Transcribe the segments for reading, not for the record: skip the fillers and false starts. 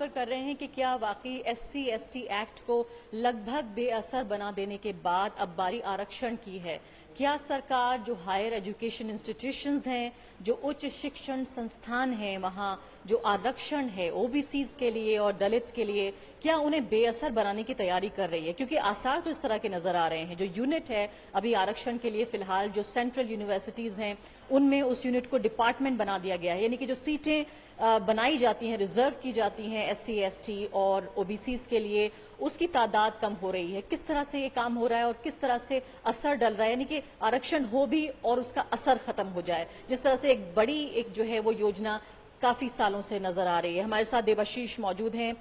उजागर कर रहे हैं कि क्या वाकई SC/ST एक्ट को लगभग बेअसर बना देने के बाद अब बारी आरक्षण की है। क्या सरकार जो हायर एजुकेशन इंस्टीट्यूशंस हैं, जो उच्च शिक्षण संस्थान हैं, वहाँ जो आरक्षण है ओबीसीज के लिए और दलित्स के लिए, क्या उन्हें बेअसर बनाने की तैयारी कर रही है? क्योंकि आसार तो इस तरह के नजर आ रहे हैं। जो यूनिट है अभी आरक्षण के लिए फिलहाल जो सेंट्रल यूनिवर्सिटीज हैं उनमें उस यूनिट को डिपार्टमेंट बना दिया गया है, यानी कि जो सीटें बनाई जाती हैं, रिजर्व की जाती हैं SC/ST और ओबीसीज के लिए, उसकी तादाद कम हो रही है। किस तरह से ये काम हो रहा है और किस तरह से असर डल रहा है, यानी कि आरक्षण हो भी और उसका असर खत्म हो जाए, जिस तरह से एक बड़ी एक जो है वो योजना काफी सालों से नजर आ रही है। हमारे साथ देवाशीष मौजूद हैं,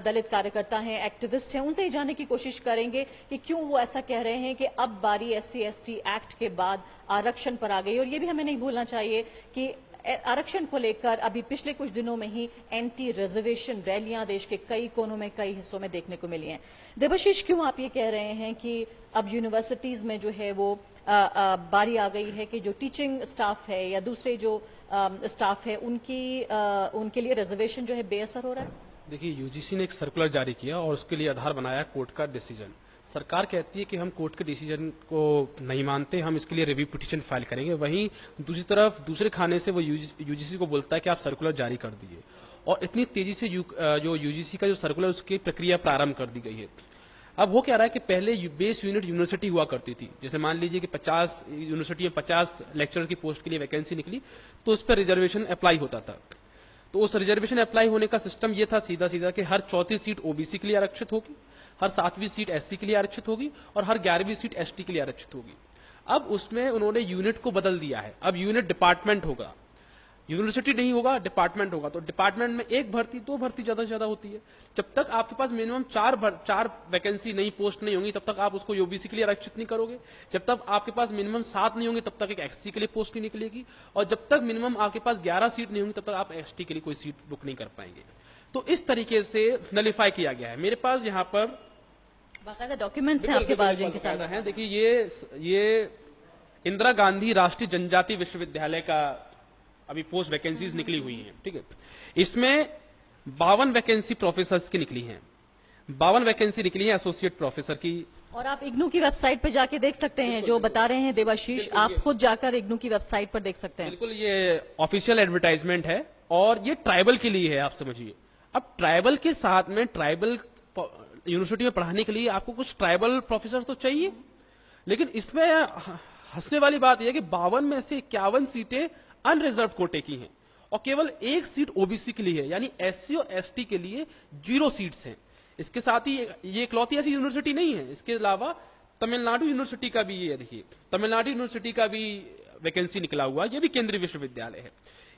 दलित कार्यकर्ता हैं, एक्टिविस्ट हैं। उनसे ही जानने की कोशिश करेंगे कि क्यों वो ऐसा कह रहे हैं कि अब बारी SC/ST एक्ट के बाद आरक्षण पर आ गई। और ये भी हमें नहीं भूलना चाहिए कि आरक्षण को लेकर अभी पिछले कुछ दिनों में ही एंटी रिजर्वेशन रैलियां देश के कई कोनों में, कई हिस्सों में देखने को मिली हैं। देवाशीष, क्यों आप ये कह रहे हैं कि अब यूनिवर्सिटीज में जो है वो बारी आ गई है कि जो टीचिंग स्टाफ है या दूसरे जो स्टाफ है उनके लिए रिजर्वेशन जो है बेअसर हो रहा है? देखिए, यूजीसी ने एक सर्कुलर जारी किया और उसके लिए आधार बनाया कोर्ट का डिसीजन। सरकार कहती है कि हम कोर्ट के डिसीजन को नहीं मानते, हम इसके लिए रिव्यू पिटीशन फाइल करेंगे। वहीं दूसरी तरफ दूसरे खाने से वो यूजीसी को बोलता है कि आप सर्कुलर जारी कर दीजिए, और इतनी तेजी से जो यूजीसी का जो सर्कुलर उसकी प्रक्रिया प्रारंभ कर दी गई है। अब वो कह रहा है कि पहले बेस यूनिट यूनिवर्सिटी हुआ करती थी, जैसे मान लीजिए कि 50 यूनिवर्सिटी में 50 लेक्चरर की पोस्ट के लिए वैकेंसी निकली तो उस पर रिजर्वेशन अप्लाई होता था। तो उस रिजर्वेशन अप्लाई होने का सिस्टम ये था सीधा सीधा कि हर चौथी सीट ओबीसी के लिए आरक्षित होगी, हर 7वीं सीट एससी के लिए आरक्षित होगी और हर 11वीं सीट एसटी के लिए आरक्षित होगी। अब उसमें उन्होंने यूनिट को बदल दिया है। अब यूनिट डिपार्टमेंट होगा, यूनिवर्सिटी नहीं होगा, डिपार्टमेंट होगा। तो डिपार्टमेंट में एक भर्ती, दो भर्ती ज्यादा से ज्यादा होती है। जब तक आपके पास मिनिमम चार वैकेंसी नई पोस्ट नहीं होंगी तब तक आप उसको ओबीसी के लिए आरक्षित नहीं करोगे। जब तक आपके पास मिनिमम 7 नहीं होंगे तब तक एक एससी के लिए पोस्ट नहीं निकलेगी, और जब तक मिनिमम आपके पास 11 सीट नहीं होंगी तब तक आप एसटी के लिए कोई सीट बुक नहीं कर पाएंगे। तो इस तरीके से नलिफाई किया गया है। मेरे पास यहाँ पर बाकायदा डॉक्यूमेंट्स हैं आपके पास जिनके साथ हैं। देखिए, ये इंदिरा गांधी राष्ट्रीय जनजाति विश्वविद्यालय का अभी पोस्ट वैकेंसीज निकली हुई हैं, ठीक है। इसमें 52 वैकेंसी प्रोफेसर्स की निकली हैं, 52 वैकेंसी निकली है एसोसिएट प्रोफेसर की। और आप इग्नू की वेबसाइट पर जाके देख सकते हैं, जो बता रहे हैं देवाशीष, आप खुद जाकर इग्नू की वेबसाइट पर देख सकते हैं। बिल्कुल, ये ऑफिशियल एडवर्टाइजमेंट है और ये ट्राइबल के लिए है, आप समझिए। अब ट्राइबल के साथ में ट्राइबल यूनिवर्सिटी में पढ़ाने के लिए आपको कुछ ट्राइबल प्रोफेसर तो चाहिए, लेकिन इसमें हंसने वाली बात यह है कि 52 में से 51 सीटें अनरिजर्व कोटे की हैं और केवल एक सीट ओबीसी के लिए है, यानी एससी और एसटी के लिए 0 सीट्स हैं। इसके साथ ही ये इकलौती ऐसी यूनिवर्सिटी नहीं है, इसके अलावा तमिलनाडु यूनिवर्सिटी का भी, ये देखिए तमिलनाडु यूनिवर्सिटी का भी वैकेंसी निकला हुआ, ये भी केंद्रीय विश्वविद्यालय है।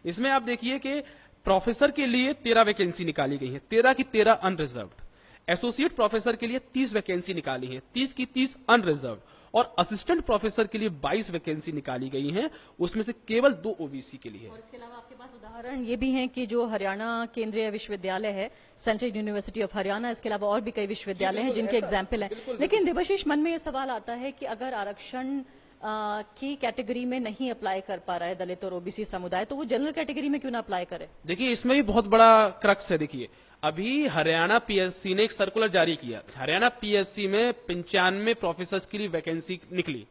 इसमें आप देखिए कि प्रोफेसर के लिए 13 वैकेंसी निकाली गई है, 13 की 13 अनरिजर्व्ड। एसोसिएट प्रोफेसर के लिए 30 वैकेंसी निकाली है, 30 की 30 अनरिजर्व्ड, और असिस्टेंट प्रोफेसर के लिए 22 वैकेंसी निकाली गई हैं, उसमें से केवल 2 ओबीसी के लिए है। और इसके अलावा आपके पास उदाहरण ये भी हैं कि जो हरियाणा केंद्रीय विश्वविद्यालय है, सेंट्रल यूनिवर्सिटी ऑफ हरियाणा, इसके अलावा और भी कई विश्वविद्यालय हैं जिनके एग्जाम्पल हैं। लेकिन देवाशीष, मन में ये सवाल आता है कि अगर आरक्षण की कैटेगरी में नहीं अप्लाई कर पा रहा है दलित और ओबीसी समुदाय, तो वो जनरल कैटेगरी में क्यों ना अप्लाई करे? देखिए, इसमें भी बहुत बड़ा क्रक्स है। देखिए, अभी हरियाणा पीएससी ने एक सर्कुलर जारी किया। हरियाणा पीएससी में 95 प्रोफेसर्स के लिए वैकेंसी निकली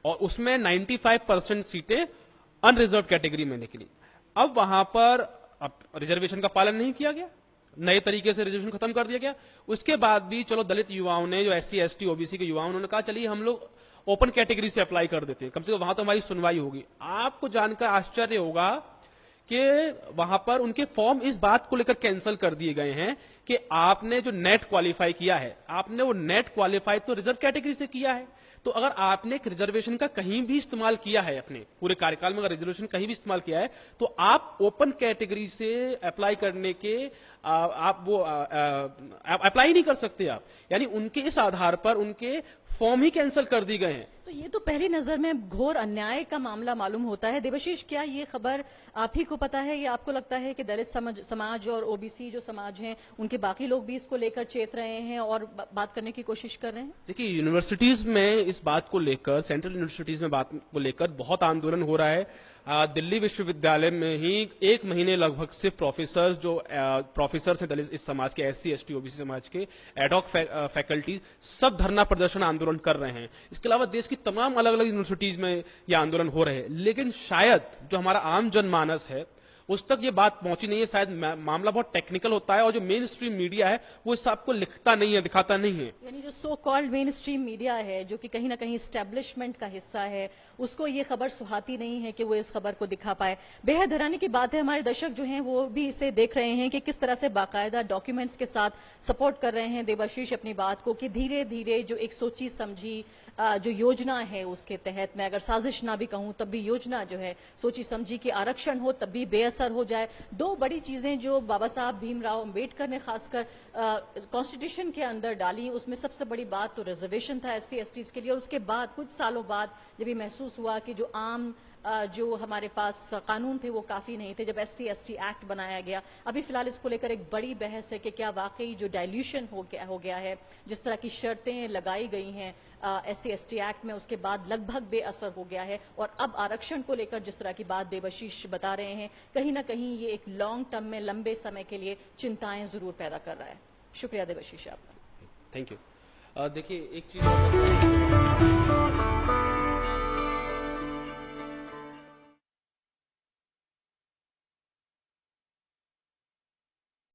और उसमें 95% सीटें अनरिजर्व कैटेगरी में निकली। अब वहां पर रिजर्वेशन का पालन नहीं किया गया, नए तरीके से रिजर्वेशन खत्म कर दिया गया। उसके बाद भी चलो दलित युवाओं ने, जो एससी एसटी ओबीसी के युवाओं, उन्होंने कहा चलिए हम लोग ओपन कैटेगरी से अप्लाई कर देते हैं, कम से कम वहां तो हमारी सुनवाई होगी। आपको जानकर आश्चर्य होगा कि वहां पर उनके फॉर्म इस बात को लेकर कैंसिल कर दिए गए हैं कि आपने जो नेट क्वालिफाई किया है, आपने वो नेट क्वालिफाई तो रिजर्व कैटेगरी से किया है। तो अगर आपने एक रिजर्वेशन का कहीं भी इस्तेमाल किया है, अपने पूरे कार्यकाल में अगर रिजर्वेशन कहीं भी इस्तेमाल किया है, तो आप ओपन कैटेगरी से अप्लाई करने के आप वो अप्लाई नहीं कर सकते आप। यानी उनके इस आधार पर उनके फॉर्म ही कैंसिल कर दिए गए हैं। तो ये तो पहली नजर में घोर अन्याय का मामला मालूम होता है। देवाशीष, क्या ये खबर आप ही को पता है या आपको लगता है कि दलित समाज और ओबीसी जो समाज हैं उनके बाकी लोग भी इसको लेकर चेत रहे हैं और बात करने की कोशिश कर रहे हैं? देखिए, यूनिवर्सिटीज में इस बात को लेकर, सेंट्रल यूनिवर्सिटीज में बात को लेकर बहुत आंदोलन हो रहा है। दिल्ली विश्वविद्यालय में ही 1 महीने लगभग से प्रोफेसर्स हैं दलित इस समाज के, SC ST OBC समाज के, एडॉक फैकल्टी सब धरना प्रदर्शन आंदोलन कर रहे हैं। इसके अलावा देश की तमाम अलग अलग यूनिवर्सिटीज में यह आंदोलन हो रहे हैं, लेकिन शायद जो हमारा आम जनमानस है उस तक ये बात पहुंची नहीं है। शायद मामला बहुत टेक्निकल होता है और जो मेन स्ट्रीम मीडिया है वो इस आपको लिखता नहीं है, दिखाता नहीं है। यानी जो so called main stream media है, जो कि कहीं ना कहीं स्टैब्लिशमेंट का हिस्सा है, उसको ये खबर सुहाती नहीं है कि वो इस खबर को दिखा पाए। बेहद हैरानी की बात है, हमारे दर्शक जो हैं वो भी इसे देख रहे हैं कि किस तरह से बाकायदा डॉक्यूमेंट्स के साथ सपोर्ट कर रहे हैं देवाशीष अपनी बात को, कि धीरे धीरे जो एक सोची समझी जो योजना है उसके तहत, मैं अगर साजिश ना भी कहूं तब भी योजना जो है सोची समझी कि आरक्षण हो तब भी बेअसर हो जाए। दो बड़ी चीजें जो बाबा साहब भीमराव अंबेडकर ने खासकर कॉन्स्टिट्यूशन के अंदर डाली, उसमें सबसे बड़ी बात तो रिजर्वेशन था SC STs के लिए। और उसके बाद कुछ सालों बाद जब ये महसूस हुआ कि जो आम जो हमारे पास कानून थे वो काफी नहीं थे, जब SC ST एक्ट बनाया गया। अभी फिलहाल इसको लेकर एक बड़ी बहस है कि क्या वाकई जो डाइल्यूशन हो गया है, जिस तरह की शर्तें लगाई गई हैं SC ST एक्ट में, उसके बाद लगभग बेअसर हो गया है। और अब आरक्षण को लेकर जिस तरह की बात देवाशीष बता रहे हैं, कहीं ना कहीं ये एक लॉन्ग टर्म में लंबे समय के लिए चिंताएं जरूर पैदा कर रहा है। शुक्रिया देवाशीष आपका। Thank you. देखिए एक चीज